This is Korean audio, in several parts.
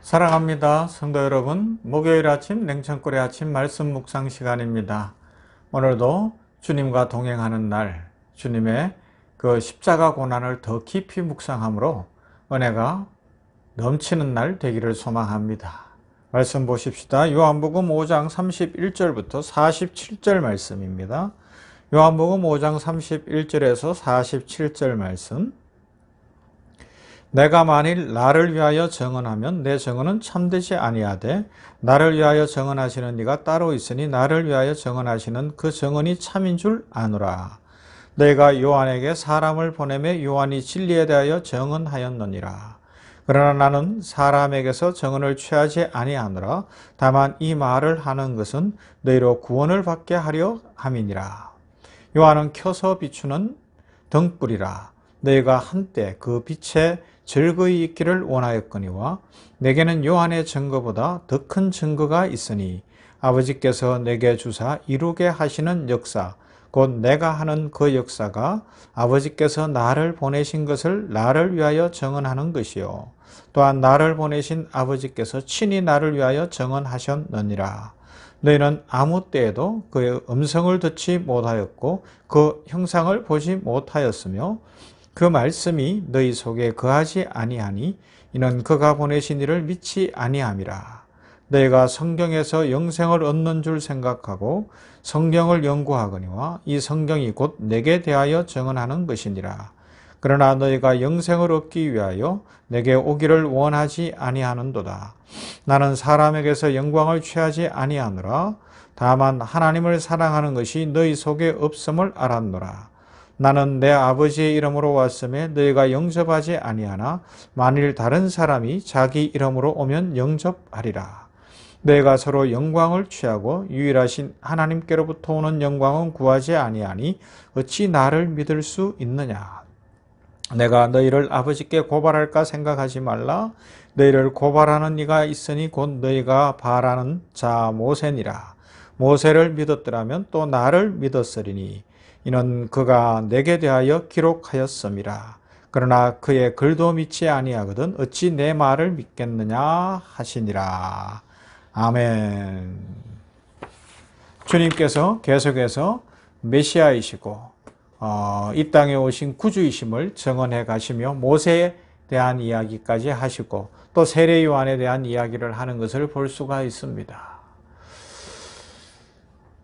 사랑합니다. 성도 여러분, 목요일 아침 냉천골의 아침 말씀 묵상 시간입니다. 오늘도 주님과 동행하는 날, 주님의 그 십자가 고난을 더 깊이 묵상함으로 은혜가 넘치는 날 되기를 소망합니다. 말씀 보십시다. 요한복음 5장 31절부터 47절 말씀입니다. 요한복음 5장 31절에서 47절 말씀. 내가 만일 나를 위하여 증언하면 내 증언은 참되지 아니하되 나를 위하여 증언하시는 이가 따로 있으니 나를 위하여 증언하시는 그 증언이 참인 줄 아노라. 내가 요한에게 사람을 보내매 요한이 진리에 대하여 증언하였느니라. 그러나 나는 사람에게서 증언을 취하지 아니하노라. 다만 이 말을 하는 것은 너희로 구원을 받게 하려 함이니라. 요한은 켜서 비추는 등불이라. 너희가 한때 그 빛에 즐거이 있기를 원하였거니와 내게는 요한의 증거보다 더 큰 증거가 있으니 아버지께서 내게 주사 이루게 하시는 역사 곧 내가 하는 그 역사가 아버지께서 나를 보내신 것을 나를 위하여 증언하는 것이요 또한 나를 보내신 아버지께서 친히 나를 위하여 증언하셨느니라. 너희는 아무 때에도 그의 음성을 듣지 못하였고 그 형상을 보지 못하였으며 그 말씀이 너희 속에 거하지 아니하니 이는 그가 보내신 이를 믿지 아니함이라. 너희가 성경에서 영생을 얻는 줄 생각하고 성경을 연구하거니와 이 성경이 곧 내게 대하여 증언하는 것이니라. 그러나 너희가 영생을 얻기 위하여 내게 오기를 원하지 아니하는도다. 나는 사람에게서 영광을 취하지 아니하노라. 다만 하나님을 사랑하는 것이 너희 속에 없음을 알았노라. 나는 내 아버지의 이름으로 왔음에 너희가 영접하지 아니하나 만일 다른 사람이 자기 이름으로 오면 영접하리라. 너희가 서로 영광을 취하고 유일하신 하나님께로부터 오는 영광은 구하지 아니하니 어찌 나를 믿을 수 있느냐. 내가 너희를 아버지께 고발할까 생각하지 말라. 너희를 고발하는 이가 있으니 곧 너희가 바라는 자 모세니라. 모세를 믿었더라면 또 나를 믿었으리니 이는 그가 내게 대하여 기록하였음이라. 그러나 그의 글도 믿지 아니하거든 어찌 내 말을 믿겠느냐 하시니라. 아멘. 주님께서 계속해서 메시아이시고 이 땅에 오신 구주이심을 증언해 가시며 모세에 대한 이야기까지 하시고 또 세례 요한에 대한 이야기를 하는 것을 볼 수가 있습니다.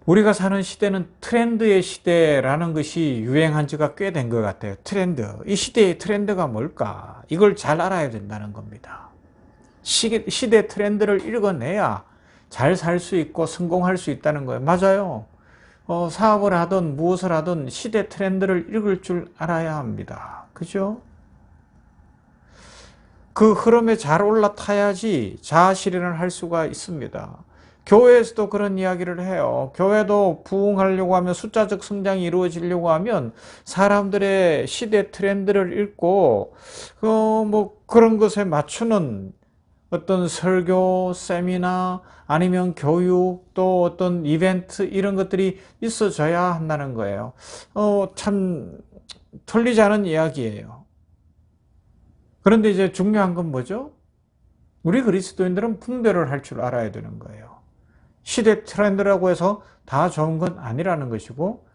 우리가 사는 시대는 트렌드의 시대라는 것이 유행한 지가 꽤 된 것 같아요. 트렌드. 이 시대의 트렌드가 뭘까? 이걸 잘 알아야 된다는 겁니다. 시대 트렌드를 읽어내야 잘 살 수 있고 성공할 수 있다는 거예요. 맞아요. 사업을 하든 무엇을 하든 시대 트렌드를 읽을 줄 알아야 합니다. 그죠? 그 흐름에 잘 올라타야지 자아 실현을 할 수가 있습니다. 교회에서도 그런 이야기를 해요. 교회도 부흥하려고 하면 숫자적 성장이 이루어지려고 하면 사람들의 시대 트렌드를 읽고 그런 것에 맞추는 어떤 설교, 세미나 아니면 교육 또 어떤 이벤트 이런 것들이 있어져야 한다는 거예요. 참 틀리지 않은 이야기예요. 그런데 이제 중요한 건 뭐죠? 우리 그리스도인들은 분별을 할 줄 알아야 되는 거예요. 시대 트렌드라고 해서 다 좋은 건 아니라는 것이고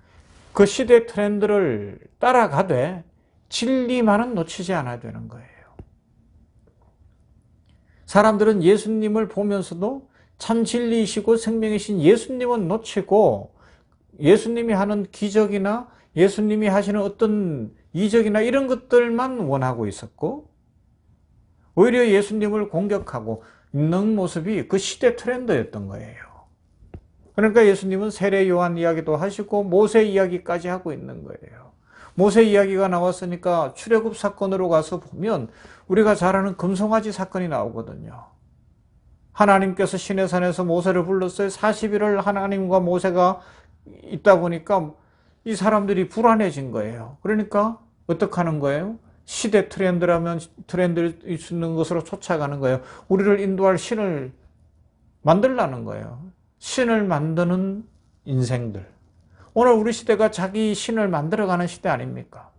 그 시대 트렌드를 따라가되 진리만은 놓치지 않아야 되는 거예요. 사람들은 예수님을 보면서도 참 진리이시고 생명이신 예수님은 놓치고 예수님이 하는 기적이나 예수님이 하시는 어떤 이적이나 이런 것들만 원하고 있었고 오히려 예수님을 공격하고 있는 모습이 그 시대 트렌드였던 거예요. 그러니까 예수님은 세례 요한 이야기도 하시고 모세 이야기까지 하고 있는 거예요. 모세 이야기가 나왔으니까 출애굽 사건으로 가서 보면 우리가 잘 아는 금송아지 사건이 나오거든요. 하나님께서 시내산에서 모세를 불렀어요. 40일을 하나님과 모세가 있다 보니까 이 사람들이 불안해진 거예요. 그러니까 어떻게 하는 거예요? 시대 트렌드라면 트렌드를 있는 것으로 쫓아가는 거예요. 우리를 인도할 신을 만들라는 거예요. 신을 만드는 인생들. 오늘 우리 시대가 자기 신을 만들어가는 시대 아닙니까?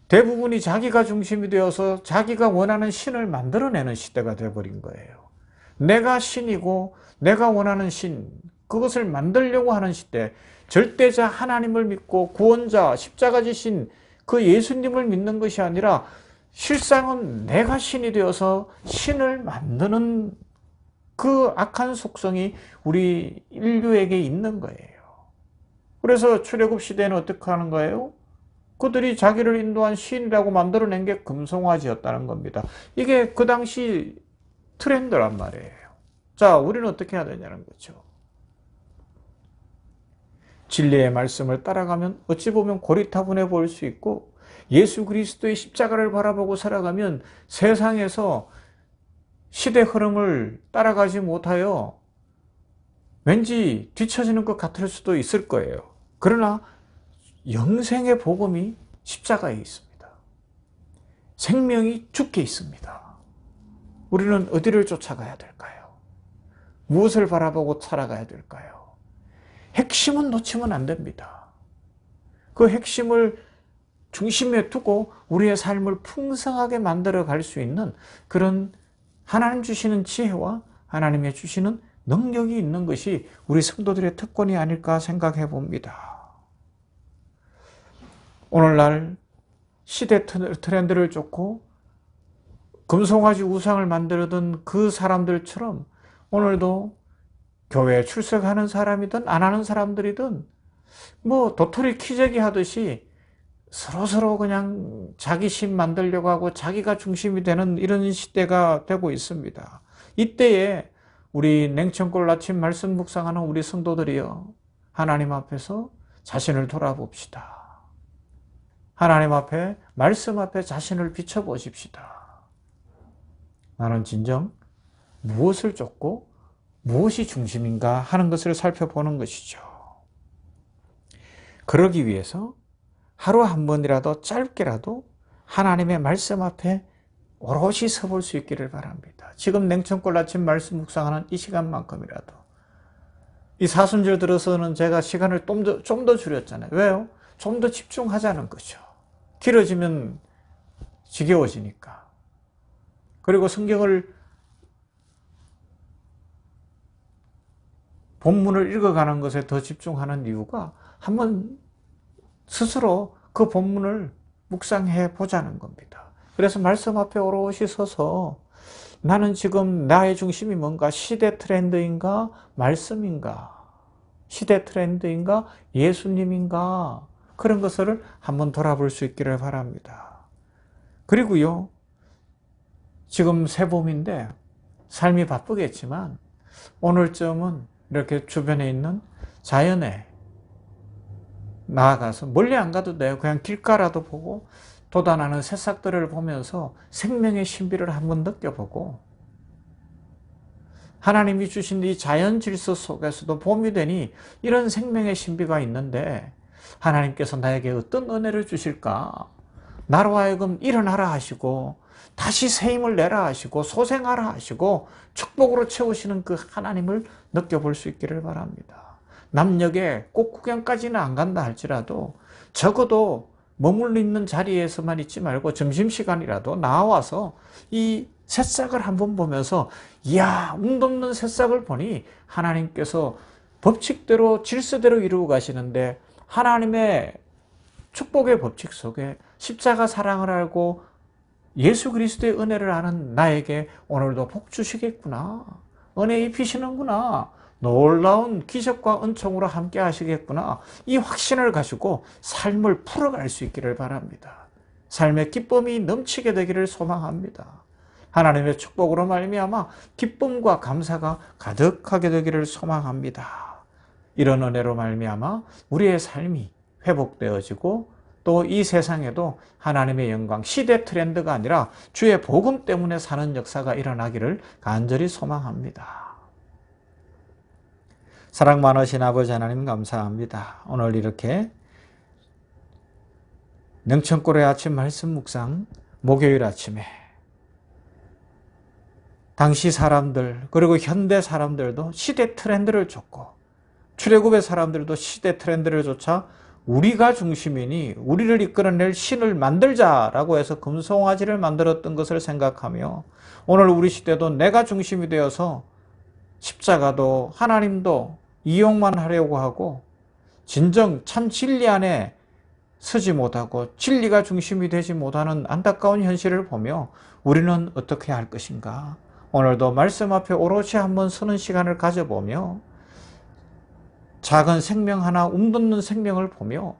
대부분이 자기가 중심이 되어서 자기가 원하는 신을 만들어내는 시대가 되어버린 거예요. 내가 신이고 내가 원하는 신, 그것을 만들려고 하는 시대. 절대자 하나님을 믿고 구원자, 십자가 지신 그 예수님을 믿는 것이 아니라 실상은 내가 신이 되어서 신을 만드는 그 악한 속성이 우리 인류에게 있는 거예요. 그래서 출애굽 시대는 어떻게 하는 거예요? 그들이 자기를 인도한 신이라고 만들어낸 게 금송아지였다는 겁니다. 이게 그 당시 트렌드란 말이에요. 자, 우리는 어떻게 해야 되냐는 거죠. 진리의 말씀을 따라가면 어찌 보면 고리타분해 보일 수 있고, 예수 그리스도의 십자가를 바라보고 살아가면 세상에서 시대 흐름을 따라가지 못하여 왠지 뒤처지는 것 같을 수도 있을 거예요. 그러나 영생의 복음이 십자가에 있습니다. 생명이 주께 있습니다. 우리는 어디를 쫓아가야 될까요? 무엇을 바라보고 살아가야 될까요? 핵심은 놓치면 안 됩니다. 그 핵심을 중심에 두고 우리의 삶을 풍성하게 만들어 갈 수 있는 그런 하나님 주시는 지혜와 하나님의 주시는 능력이 있는 것이 우리 성도들의 특권이 아닐까 생각해 봅니다. 오늘날 시대 트렌드를 쫓고 금송아지 우상을 만들던 그 사람들처럼 오늘도 교회에 출석하는 사람이든 안 하는 사람들이든 뭐 도토리 키재기 하듯이 서로서로 그냥 자기 신 만들려고 하고 자기가 중심이 되는 이런 시대가 되고 있습니다. 이때에 우리 냉천골 아침 말씀 묵상하는 우리 성도들이요, 하나님 앞에서 자신을 돌아봅시다. 하나님 앞에, 말씀 앞에 자신을 비춰보십시다. 나는 진정 무엇을 쫓고 무엇이 중심인가 하는 것을 살펴보는 것이죠. 그러기 위해서 하루 한 번이라도 짧게라도 하나님의 말씀 앞에 오롯이 서볼 수 있기를 바랍니다. 지금 냉천골 아침 말씀 묵상하는 이 시간만큼이라도. 이 사순절 들어서는 제가 시간을 좀 더 줄였잖아요. 왜요? 좀 더 집중하자는 거죠. 길어지면 지겨워지니까. 그리고 성경을 본문을 읽어가는 것에 더 집중하는 이유가 한번 스스로 그 본문을 묵상해 보자는 겁니다. 그래서 말씀 앞에 오롯이 서서 나는 지금 나의 중심이 뭔가, 시대 트렌드인가 말씀인가, 시대 트렌드인가 예수님인가, 그런 것을 한번 돌아볼 수 있기를 바랍니다. 그리고요, 지금 새봄인데 삶이 바쁘겠지만 오늘쯤은 이렇게 주변에 있는 자연에 나아가서, 멀리 안 가도 돼요. 그냥 길가라도 보고 돋아나는 새싹들을 보면서 생명의 신비를 한번 느껴보고, 하나님이 주신 이 자연 질서 속에서도 봄이 되니 이런 생명의 신비가 있는데 하나님께서 나에게 어떤 은혜를 주실까? 나로 하여금 일어나라 하시고 다시 새 힘을 내라 하시고 소생하라 하시고 축복으로 채우시는 그 하나님을 느껴볼 수 있기를 바랍니다. 남녘에 꽃 구경까지는 안 간다 할지라도 적어도 머물러 있는 자리에서만 있지 말고 점심시간이라도 나와서 이 새싹을 한번 보면서, 이야, 운없는 새싹을 보니 하나님께서 법칙대로 질서대로 이루어 가시는데 하나님의 축복의 법칙 속에 십자가 사랑을 알고 예수 그리스도의 은혜를 아는 나에게 오늘도 복 주시겠구나, 은혜 입히시는구나, 놀라운 기적과 은총으로 함께 하시겠구나, 이 확신을 가지고 삶을 풀어갈 수 있기를 바랍니다. 삶의 기쁨이 넘치게 되기를 소망합니다. 하나님의 축복으로 말미암아 기쁨과 감사가 가득하게 되기를 소망합니다. 이런 은혜로 말미암아 우리의 삶이 회복되어지고 또 이 세상에도 하나님의 영광, 시대 트렌드가 아니라 주의 복음 때문에 사는 역사가 일어나기를 간절히 소망합니다. 사랑 많으신 아버지 하나님 감사합니다. 오늘 이렇게 냉천골의 아침 말씀 묵상 목요일 아침에 당시 사람들 그리고 현대 사람들도 시대 트렌드를 쫓고 출애굽의 사람들도 시대 트렌드를 쫓아 우리가 중심이니 우리를 이끌어낼 신을 만들자라고 해서 금송아지를 만들었던 것을 생각하며 오늘 우리 시대도 내가 중심이 되어서 십자가도 하나님도 이용만 하려고 하고 진정 참 진리 안에 서지 못하고 진리가 중심이 되지 못하는 안타까운 현실을 보며 우리는 어떻게 할 것인가? 오늘도 말씀 앞에 오롯이 한번 서는 시간을 가져보며 작은 생명 하나 움돋는 생명을 보며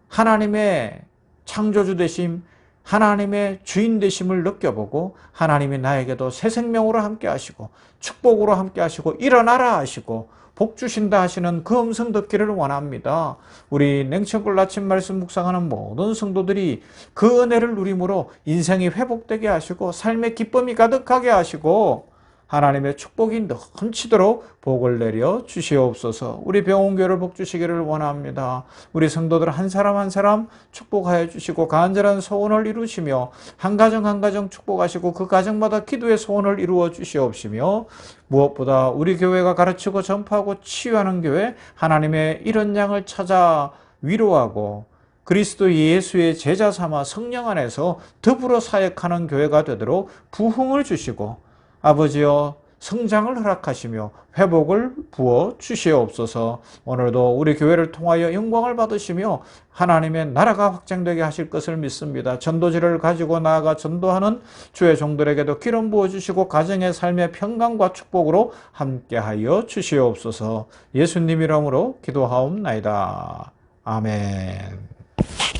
하나님의 창조주 되심, 하나님의 주인 되심을 느껴보고 하나님이 나에게도 새 생명으로 함께 하시고 축복으로 함께 하시고 일어나라 하시고 복 주신다 하시는 그 음성 듣기를 원합니다. 우리 냉천골 아침 말씀 묵상하는 모든 성도들이 그 은혜를 누림으로 인생이 회복되게 하시고 삶의 기쁨이 가득하게 하시고 하나님의 축복이 넘치도록 복을 내려 주시옵소서. 우리 병원교회를 복 주시기를 원합니다. 우리 성도들 한 사람 한 사람 축복하여 주시고 간절한 소원을 이루시며 한 가정 한 가정 축복하시고 그 가정마다 기도의 소원을 이루어 주시옵시며 무엇보다 우리 교회가 가르치고 전파하고 치유하는 교회, 하나님의 이런 양을 찾아 위로하고 그리스도 예수의 제자 삼아 성령 안에서 더불어 사역하는 교회가 되도록 부흥을 주시고 아버지여 성장을 허락하시며 회복을 부어 주시옵소서. 오늘도 우리 교회를 통하여 영광을 받으시며 하나님의 나라가 확장되게 하실 것을 믿습니다. 전도지를 가지고 나아가 전도하는 주의 종들에게도 기름 부어 주시고 가정의 삶의 평강과 축복으로 함께하여 주시옵소서. 예수님 이름으로 기도하옵나이다. 아멘.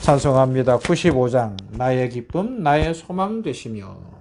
찬송합니다. 95장 나의 기쁨 나의 소망 되시며